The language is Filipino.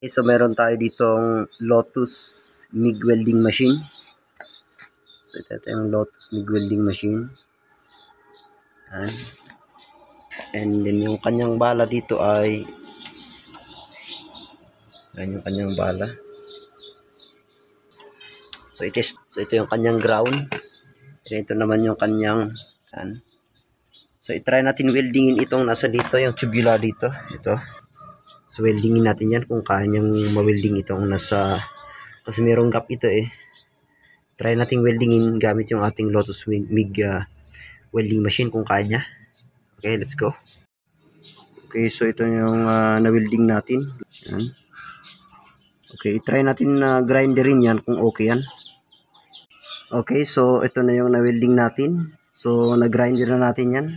So meron tayo ditong Lotus MIG welding machine. So ito yung Lotus MIG welding machine. And then yung kanyang bala dito ay yung kanyang bala. So ito yung kanyang ground. And ito naman yung kanyang So i-try natin weldingin itong nasa dito, yung tubular dito. Ito. So weldingin natin yan kung kaya niyang ma-welding itong nasa, kasi merong gap ito eh. Try natin weldingin gamit yung ating Lotus MIG welding machine kung kaya niya. Okay, let's go. Okay, so ito yung na-welding natin. Yan. Okay, try natin na grinderin yan kung okay yan. Okay, so ito na yung na-welding natin. So nag-grinder na natin yan.